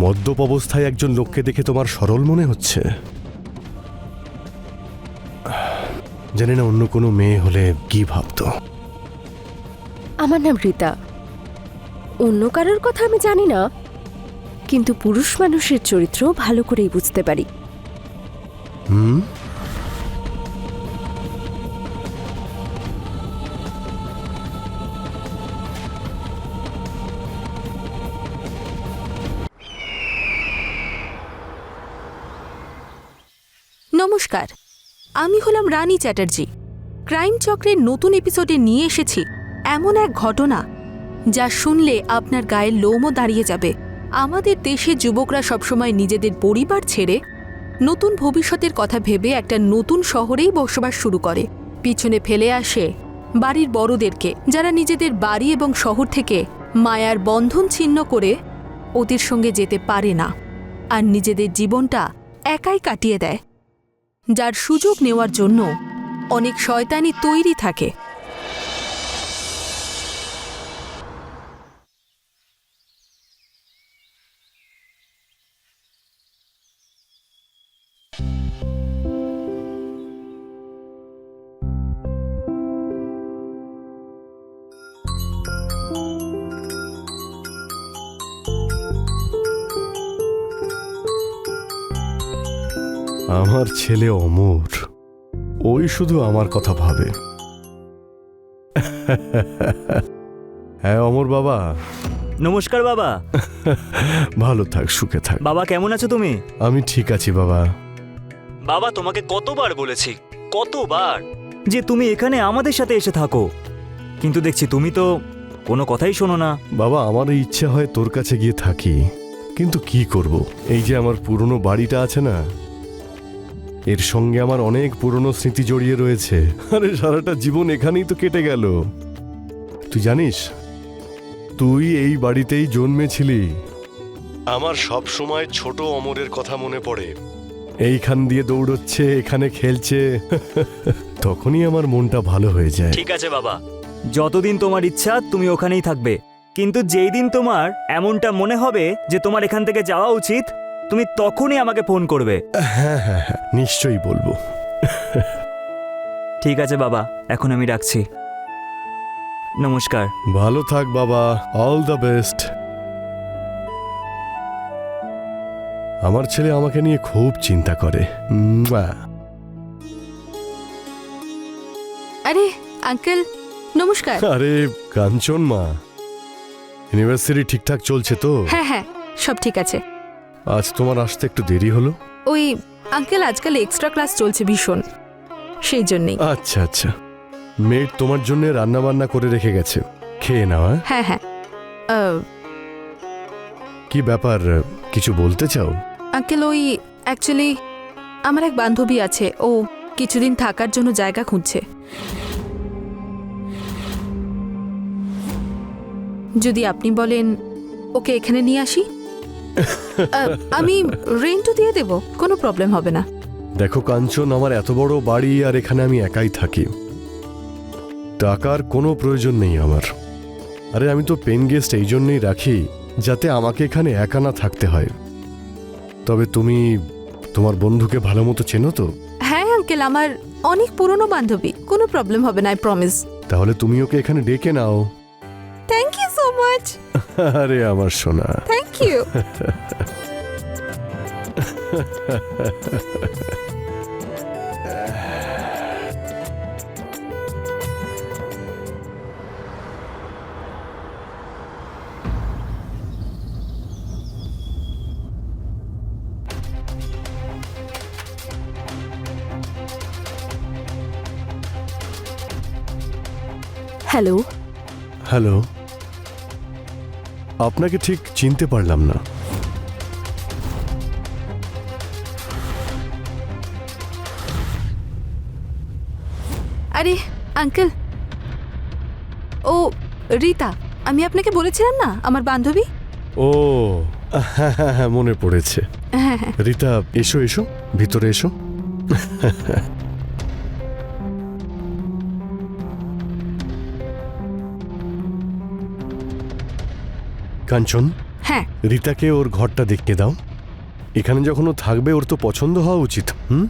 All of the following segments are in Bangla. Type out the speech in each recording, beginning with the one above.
মদ্যপ অবস্থায় একজন লোককে দেখে তোমার সরল মনে হচ্ছে? জানি না অন্য কোনো মেয়ে হলে কি ভাবতো। আমার নাম রীতা। অন্য কারোর কথা আমি জানি না, কিন্তু পুরুষ মানুষের চরিত্র ভালো করেই বুঝতে পারি। নমস্কার, আমি হলাম রানী চ্যাটার্জি। ক্রাইম চক্রের নতুন এপিসোডে নিয়ে এসেছি এমন এক ঘটনা যা শুনলে আপনার গায়ের লোমও দাঁড়িয়ে যাবে। আমাদের দেশে যুবকরা সবসময় নিজেদের পরিবার ছেড়ে নতুন ভবিষ্যতের কথা ভেবে একটা নতুন শহরেই বসবাস শুরু করে। পিছনে ফেলে আসে বাড়ির বড়দেরকে, যারা নিজেদের বাড়ি এবং শহর থেকে মায়ার বন্ধন ছিন্ন করে ওদের সঙ্গে যেতে পারে না, আর নিজেদের জীবনটা একাই কাটিয়ে দেয়, যার সুযোগ নেওয়ার জন্য অনেক শয়তানি তৈরি থাকে। আমার ছেলে অমর, ওই শুধু আমার কথা ভাবে। হ্যাঁ অমর বাবা। নমস্কার বাবা। ভালো থাক, সুখে থাক। বাবা কেমন আছো তুমি? আমি ঠিক আছি বাবা। বাবা তোমাকে কতবার বলেছি, কতবার, যে তুমি এখানে আমাদের সাথে এসে থাকো, কিন্তু দেখছি তুমি তো কোনো কথাই শোনো না। বাবা আমার ইচ্ছে হয় তোর কাছে গিয়ে থাকি, কিন্তু কি করব, এই যে আমার পুরনো বাড়িটা আছে না, এর সঙ্গে আমার অনেক পুরনো স্মৃতি জড়িয়ে রয়েছে। আরে সারাটা জীবন এখানেই তো কেটে গেল। তুই জানিস তুই এই বাড়িতেই জন্মেছিলি। আমার সব সময় ছোট অমরের কথা মনে পড়ে, এইখান দিয়ে দৌড়চ্ছে, এখানে খেলছে। তখনই আমার মনটা ভালো হয়ে যায়। ঠিক আছে বাবা, যতদিন তোমার ইচ্ছা তুমি ওখানেই থাকবে, কিন্তু যেই দিন তোমার এমনটা মনে হবে যে তোমার এখান থেকে যাওয়া উচিত, তুমি তখনই আমাকে ফোন করবে। হ্যাঁ হ্যাঁ হ্যাঁ, নিশ্চয়ই বলবো। ঠিক আছে বাবা, এখন আমি রাখছি। নমস্কার। ভালো থাক বাবা, অল দ্য বেস্ট। আমার ছেলে আমাকে নিয়ে খুব চিন্তা করে। আরে আঙ্কেল, নমস্কার। আরে কাঞ্চন মা, ইউনিভার্সিটি ঠিকঠাক চলছে তো? হ্যাঁ হ্যাঁ, সব ঠিক আছে। আজ তোমার আসতে একটু দেরি হলো। ওই আঙ্কেল, আজকাল এক্সট্রা ক্লাস চলছে ভীষণ, সেই জন্যেই। আচ্ছা আচ্ছা, মেয়ের তোমার জন্য রান্না বান্না করে রেখে গেছে, খেয়ে নাও। হ্যাঁ হ্যাঁ। কি ব্যাপার, কিছু বলতে চাও? আঙ্কেল, ওই অ্যাকচুয়ালি আমার এক বান্ধবী আছে, ও কিছুদিন থাকার জন্য জায়গা খুঁজছে। যদি আপনি বলেন ওকে এখানে নিয়ে আসি, আমি রেন্টও দিয়ে দেব, কোনো প্রবলেম হবে না। দেখো কাঞ্চন, আমার এত বড় বাড়ি আর এখানে আমি একাই থাকি, টাকার কোনো প্রয়োজন নেই আমার। আরে আমি তো পেন গেস্ট এই জন্যই রাখি যাতে আমাকে এখানে একা না থাকতে হয়। তবে তুমি তোমার বন্ধুকে ভালো মতো চেনো তো? হ্যাঁ আঙ্কেল, আমার অনেক পুরনো বান্ধবী, কোনো প্রবলেম হবে না, আই প্রমিস। তাহলে তুমি ওকে এখানে ডেকে নাও। Thank you so much. আরে আমার সোনা। Thank you. হ্যালো। হ্যালো, আপনাকে ঠিক চিনতে পারলাম না। আরে আঙ্কেল, ও রীতা, আমি আপনাকে বলেছিলাম না আমার বান্ধবী। ও হ্যাঁ হ্যাঁ হ্যাঁ, মনে পড়েছে। হ্যাঁ হ্যাঁ। রীতা, এসো এসো, ভিতরে এসো। কাঞ্চন, হ্যাঁ রীতাকে ওর ঘরটা দেখিয়ে দাও। এখানে যখন ও থাকবে ওর তো পছন্দ হওয়া উচিত। হুম?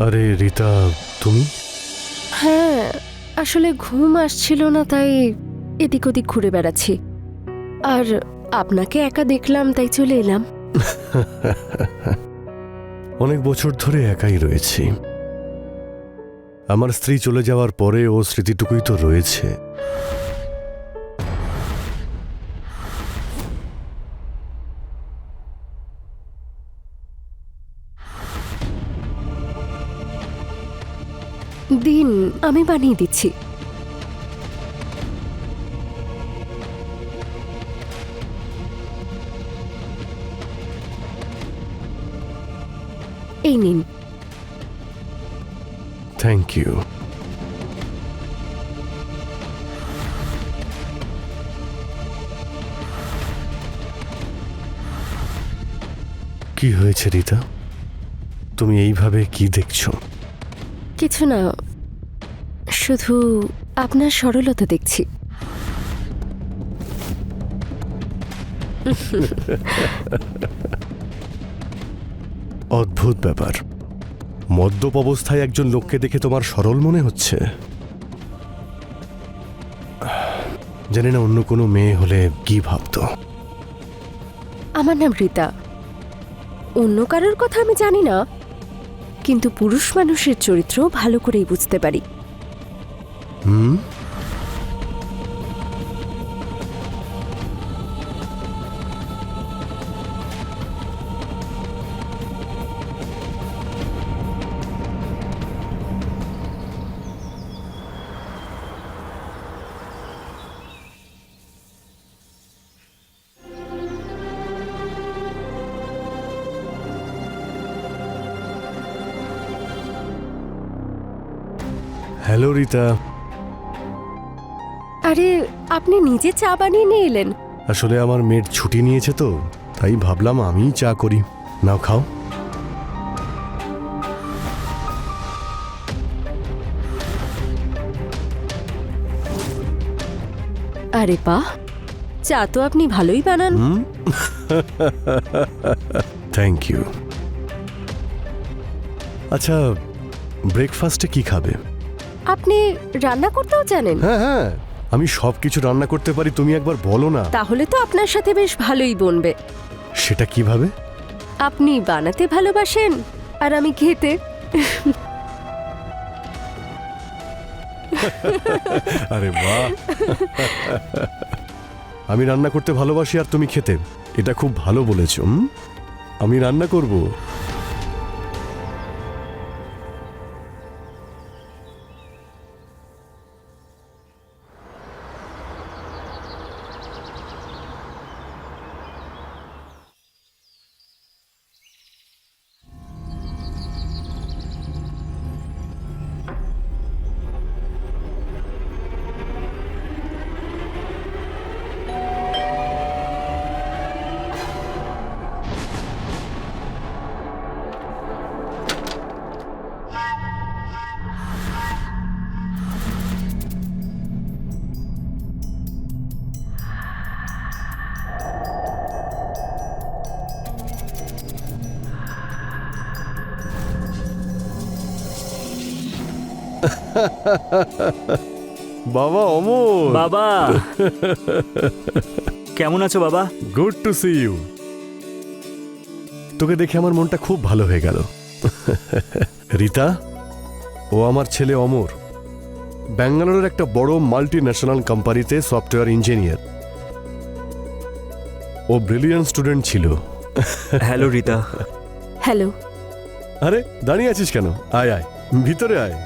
আরে রীতা, তুমি? হ্যাঁ, আসলে ঘুম আসছিল না, তাই এদিক ওদিক ঘুরে বেড়াচ্ছি। আর আপনাকে একা দেখলাম, তাই চলে এলাম। অনেক বছর ধরে একাই রয়েছি। আমার স্ত্রী চলে যাওয়ার পরে ও স্মৃতিটুকুই তো রয়েছে। দিন, আমি বানিয়ে দিচ্ছি। এই নিন। Thank you. কি হয়েছে রীতা? তুমি এইভাবে কি দেখছো? কিছু না, শুধু আপনার সরলতা দেখছি। অদ্ভুত ব্যাপার। মদ্যপ অবস্থায় একজন লোককে দেখে তোমার সরল মনে হচ্ছে? জানি না অন্য কোনো মেয়ে হলে কি ভাবতো। আমার নাম রীতা। অন্য কারোর কথা আমি জানি না, কিন্তু পুরুষ মানুষের চরিত্র ভালো করেই বুঝতে পারি। হুম? হ্যালো রীতা। আরে, আপনি নিজে চা বানিয়ে নিয়ে এলেন? আসলে আমার মেয়ের ছুটি নিয়েছে তো, তাই ভাবলাম আমিই চা করি। নাও খাও। আরে বাহ, চা তো আপনি ভালোই বানান। হুম? Thank you. আচ্ছা, ব্রেকফাস্টে কি খাবে? আপনি রান্না করতেও জানেন? হ্যাঁ হ্যাঁ, আমি সব কিছু রান্না করতে পারি। তুমি একবার বলো না। তাহলে তো আপনার সাথে বেশ ভালোই বনবে। সেটা কিভাবে? আপনি বানাতে ভালোবাসেন আর আমি খেতে। আরে বাহ। আমি রান্না করতে ভালোবাসি আর তুমি খেতে, এটা খুব ভালো বলেছো। আমি রান্না করব। বাবা অমর, বাবা কেমন আছো বাবা? Good to see you. তোকে দেখে আমার মনটা খুব ভালো হয়ে গেল। রীতা, ও আমার ছেলে অমর, ব্যাঙ্গালোরের একটা বড় মাল্টি ন্যাশনাল কোম্পানিতে সফটওয়্যার ইঞ্জিনিয়ার। ও ব্রিলিয়ান্ট স্টুডেন্ট ছিল। হ্যালো রীতা। হ্যালো। আরে দাঁড়িয়ে আছিস কেন? আয় আয়, ভিতরে আয়।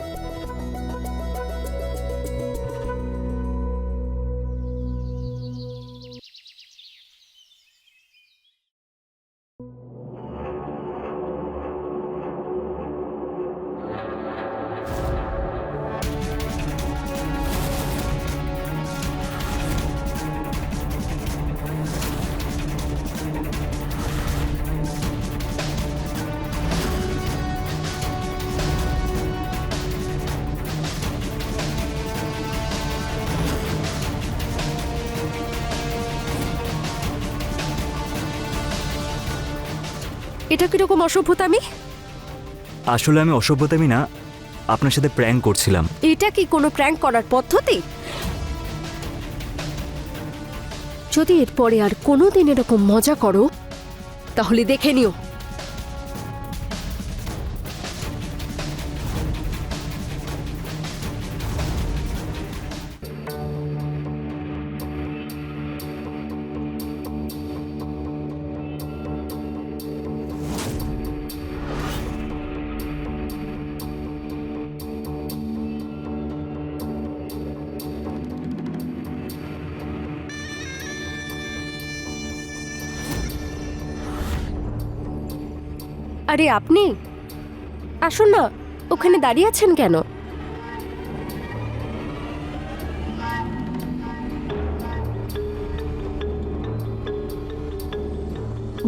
এটা কিরকম অসভ্যতামি? আসলে আমি অসভ্যতামি না, আপনার সাথে প্র্যাঙ্ক করছিলাম। এটা কি কোনো প্র্যাঙ্ক করার পদ্ধতি? যদি এরপরে আর কোনোদিন এরকম মজা করো তাহলে দেখে নিও। আরে আপনি আসুন না, ওখানে দাঁড়িয়ে আছেন কেন?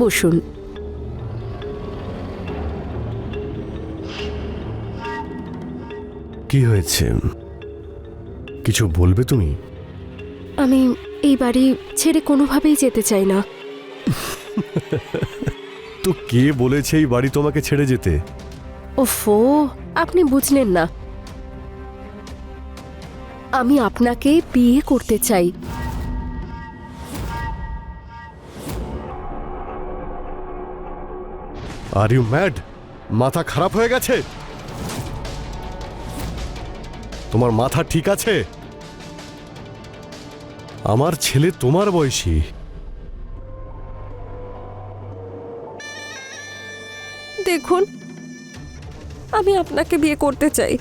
বসুন। কি হয়েছে? কিছু বলবে তুমি? আমি এই বাড়ি ছেড়ে কোনোভাবেই যেতে চাই না। তো কে বলেছে এই বাড়ি তোমাকে ছেড়ে যেতে? ওফো, আপনি বুঝলেন না। আমি আপনাকে বিয়ে করতে চাই। Are you mad? মাথা খারাপ হয়ে গেছে? তোমার মাথা ঠিক আছে? আমার ছেলে তোমার বয়সী। দেখুন, আমি আপনাকে বিয়ে করতে চাই,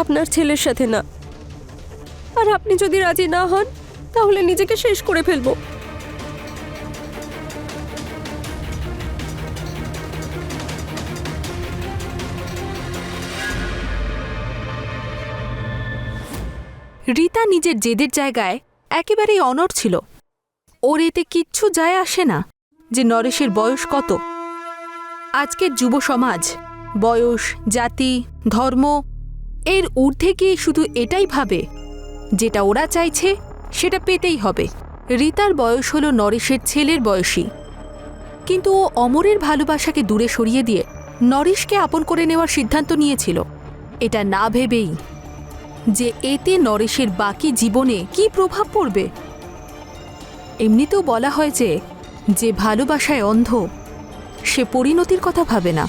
আপনার ছেলের সাথে না। আর আপনি যদি রাজি না হন তাহলে নিজেকে শেষ করে ফেলবো। রীতা নিজের জেদের জায়গায় একেবারেই অনড় ছিল। ওর এতে কিচ্ছু যায় আসে না যে নরেশের বয়স কত। আজকের যুব সমাজ বয়স, জাতি, ধর্ম এর ঊর্ধ্বে গিয়ে শুধু এটাই ভাবে যেটা ওরা চাইছে সেটা পেতেই হবে। রীতার বয়স হলো নরেশের ছেলের বয়সী, কিন্তু ও অমরের ভালোবাসাকে দূরে সরিয়ে দিয়ে নরেশকে আপন করে নেওয়ার সিদ্ধান্ত নিয়েছিল, এটা না ভেবেই যে এতে নরেশের বাকি জীবনে কি প্রভাব পড়বে। এমনিতেও বলা হয় যে ভালোবাসায় অন্ধ সে পরিণতির কথা ভাবে না।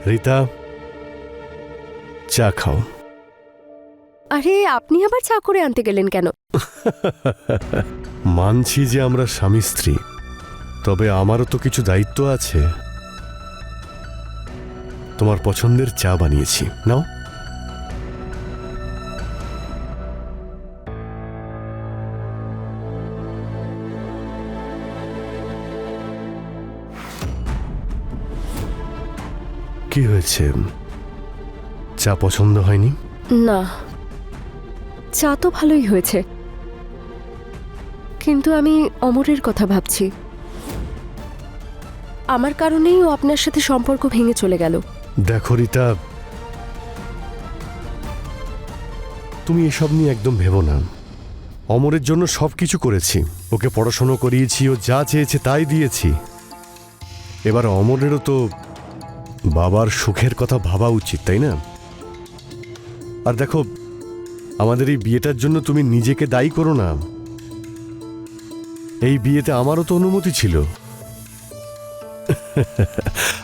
রীতা, চা খাও। আরে আপনি আবার চা করে আনতে গেলেন কেন? মানছি যে আমরা স্বামী স্ত্রী, তবে আমারও তো কিছু দায়িত্ব আছে। তোমার পছন্দের চা বানিয়েছি, নাও। কি হয়েছে? চা পছন্দ হয়নি? না, চা তো ভালোই হয়েছে, কিন্তু আমি অমরের কথা ভাবছি। আমার কারণেই ও আপনার সাথে সম্পর্ক ভেঙে চলে গেল। দেখো রিতা, তুমি এসব নিয়ে একদম ভেবো না। অমরের জন্য সব কিছু করেছি, ওকে পড়াশোনা করিয়েছি, ও যা চেয়েছে তাই দিয়েছি। এবার অমরেরও তো বাবার সুখের কথা ভাবা উচিত, তাই না? আর দেখো, আমাদের এই বিয়েটার জন্য তুমি নিজেকে দায়ী করো না। এই বিয়েতে আমারও তো অনুমতি ছিল।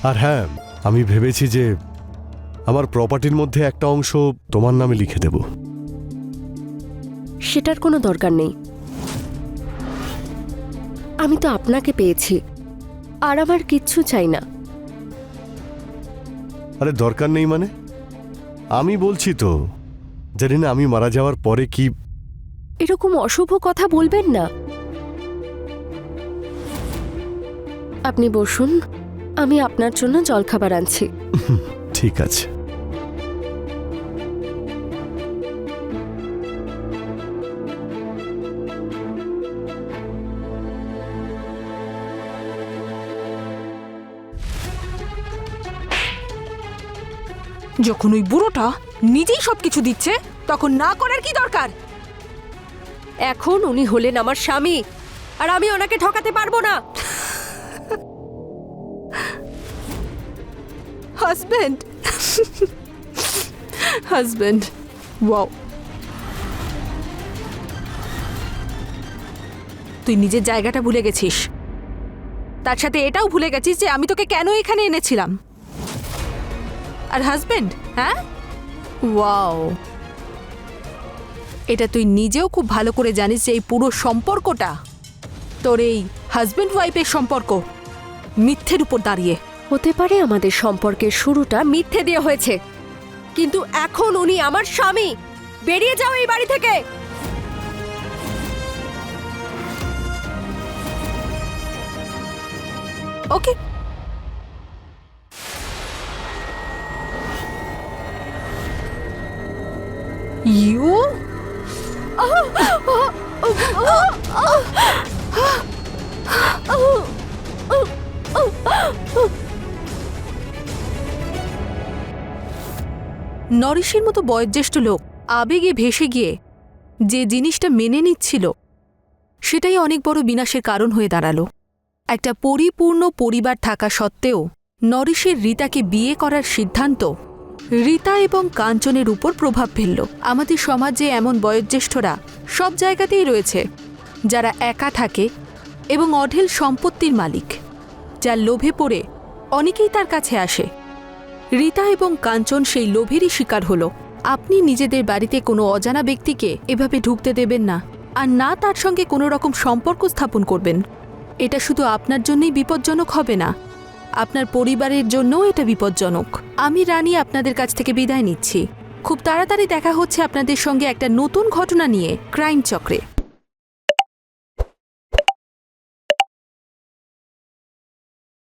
আর হ্যাঁ, আমি ভেবেছি যে আমার প্রপার্টির মধ্যে একটা অংশ তোমার নামে লিখে দেব। সেটার কোনো দরকার নেই। আমি তো আপনাকে পেয়েছি, আর আমার কিচ্ছু চাই না। আরে দরকার নেই মানে? আমি বলছি তো, জানি না আমি মারা যাওয়ার পরে কি। এরকম অশুভ কথা বলবেন না। আপনি বসুন, আমি আপনার জন্য জলখাবার আনছি। ঠিক আছে। যখন ওই বুড়োটা নিজেই সবকিছু দিচ্ছে, তখন না করার কি দরকার? এখন উনি হলেন আমার স্বামী, আর আমি ওনাকে ঠকাতে পারবো না। Husband, husband, wow. তুই নিজের জায়গাটা ভুলে গেছিস, তার সাথে এটাও ভুলে গেছিস যে আমি তোকে কেন এখানে এনেছিলাম। আর হাজবেন্ড, হ্যাঁ, ওয়াও। এটা তুই নিজেও খুব ভালো করে জানিস যে এই পুরো সম্পর্কটা, তোর এই হাজবেন্ড ওয়াইফের সম্পর্ক, মিথ্যের উপর দাঁড়িয়ে। হতে পারে আমাদের সম্পর্কের শুরুটা মিথ্যে দিয়ে হয়েছে, কিন্তু এখন উনি আমার স্বামী। বেরিয়ে যাও এই বাড়ি থেকে। ওকে, ইউ নরিশের মতো বয়োজ্যেষ্ঠ লোক আবেগে ভেসে গিয়ে যে জিনিসটা মেনে নিচ্ছিল, সেটাই অনেক বড় বিনাশের কারণ হয়ে দাঁড়ালো। একটা পরিপূর্ণ পরিবার থাকা সত্ত্বেও নরিশের রীতাকে বিয়ে করার সিদ্ধান্ত রীতা এবং কাঞ্চনের উপর প্রভাব ফেলল। আমাদের সমাজে এমন বয়োজ্যেষ্ঠরা সব জায়গাতেই রয়েছে, যারা একা থাকে এবং অঢেল সম্পত্তির মালিক, যার লোভে পড়ে অনেকেই তার কাছে আসে। রীতা এবং কাঞ্চন সেই লোভেরই শিকার হলো। আপনি নিজেদের বাড়িতে কোনো অজানা ব্যক্তিকে এভাবে ঢুকতে দেবেন না, আর না তার সঙ্গে কোনো রকম সম্পর্ক স্থাপন করবেন। এটা শুধু আপনার জন্যই বিপজ্জনক হবে না, আপনার পরিবারের জন্যও এটা বিপজ্জনক। আমি রানী আপনাদের কাছ থেকে বিদায় নিচ্ছি। খুব তাড়াতাড়ি দেখা হচ্ছে আপনাদের সঙ্গে একটা নতুন ঘটনা নিয়ে ক্রাইম চক্রে।